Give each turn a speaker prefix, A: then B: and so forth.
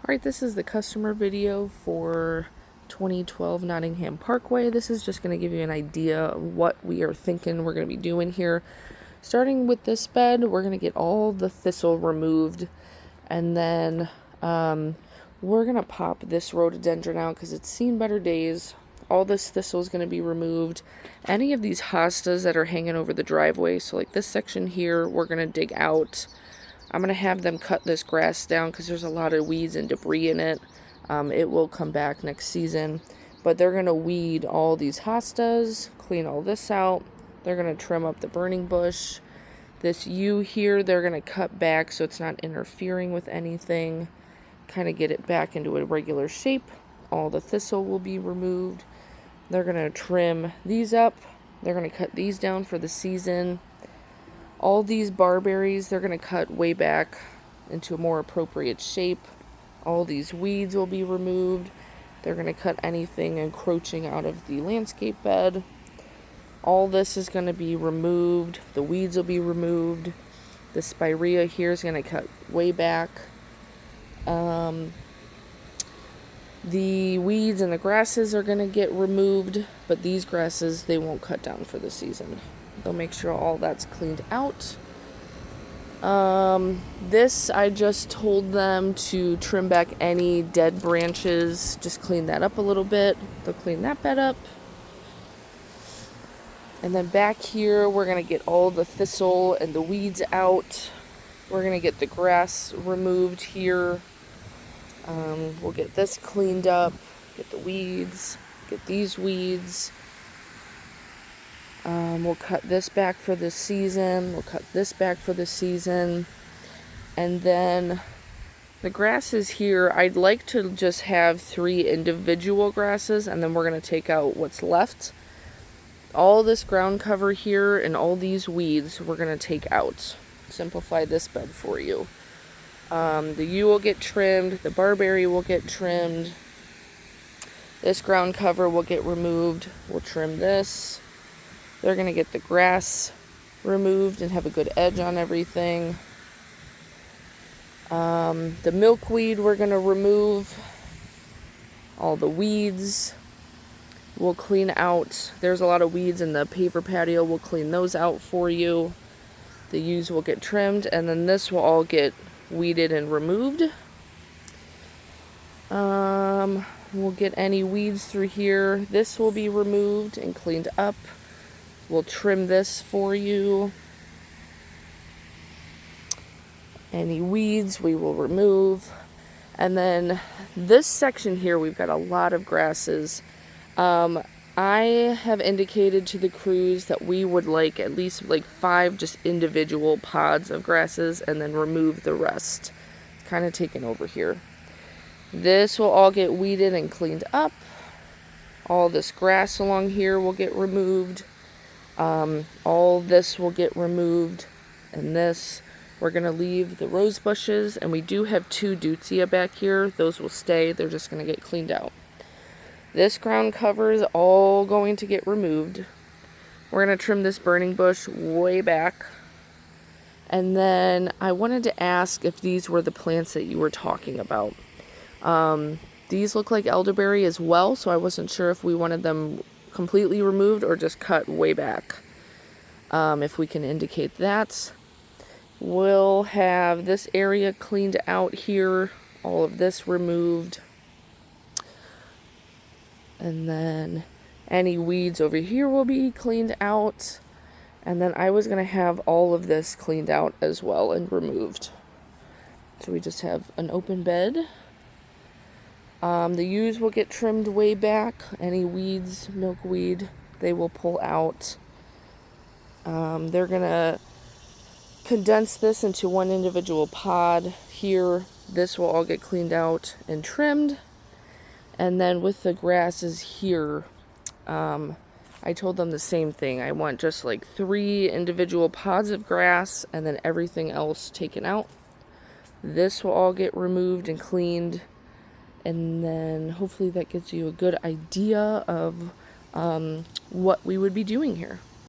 A: Alright, this is the customer video for 2012 Nottingham Parkway. This is just going to give you an idea of what we are thinking we're going to be doing here. Starting with this bed, we're going to get all the thistle removed, and then we're going to pop this rhododendron out because it's seen better days. All this thistle is going to be removed. Any of these hostas that are hanging over the driveway, so like this section here, we're going to dig out. I'm going to have them cut this grass down because there's a lot of weeds and debris in it. It will come back next season. But they're going to weed all these hostas, clean all this out. They're going to trim up the burning bush. This yew here, they're going to cut back so it's not interfering with anything. Kind of get it back into a regular shape. All the thistle will be removed. They're going to trim these up. They're going to cut these down for the season. All these barberries, they're going to cut way back into a more appropriate shape. All these weeds will be removed. They're going to cut anything encroaching out of the landscape bed. All this is going to be removed. The weeds will be removed. The spirea here is going to cut way back. The weeds and the grasses are going to get removed, but these grasses, they won't cut down for the season. They'll make sure all that's cleaned out. This, I just told them to trim back any dead branches, just clean that up a little bit. They'll clean that bed up. And then back here, we're going to get all the thistle and the weeds out. We're going to get the grass removed here. We'll get this cleaned up, get the weeds, get these weeds. We'll cut this back for this season. We'll cut this back for this season. And then the grasses here, I'd like to just have 3 individual grasses, and then we're going to take out what's left. All this ground cover here and all these weeds we're going to take out. Simplify this bed for you. The yew will get trimmed. The barberry will get trimmed. This ground cover will get removed. We'll trim this. They're going to get the grass removed and have a good edge on everything. The milkweed we're going to remove. All the weeds we'll clean out. There's a lot of weeds in the paver patio. We'll clean those out for you. The yews will get trimmed, and then this will all get weeded and removed. We'll get any weeds through here. This will be removed and cleaned up. We'll trim this for you. Any weeds we will remove. And then this section here, we've got a lot of grasses. I have indicated to the crews that we would like at least like 5 just individual pods of grasses and then remove the rest. It's kind of taken over here. This will all get weeded and cleaned up. All this grass along here will get removed. All this will get removed, and this, we're going to leave the rose bushes, and we do have 2 deutzia back here. Those will stay. They're just going to get cleaned out. This ground cover is all going to get removed. We're going to trim this burning bush way back. And then I wanted to ask if these were the plants that you were talking about. These look like elderberry as well, so I wasn't sure if we wanted them completely removed or just cut way back. If we can indicate that. We'll have this area cleaned out here, all of this removed. And then any weeds over here will be cleaned out. And then I was going to have all of this cleaned out as well and removed. So we just have an open bed. The yews will get trimmed way back. Any weeds, milkweed, they will pull out. They're going to condense this into 1 individual pod here. This will all get cleaned out and trimmed. And then with the grasses here, I told them the same thing. I want just like 3 individual pods of grass and then everything else taken out. This will all get removed and cleaned. And then hopefully that gives you a good idea of what we would be doing here.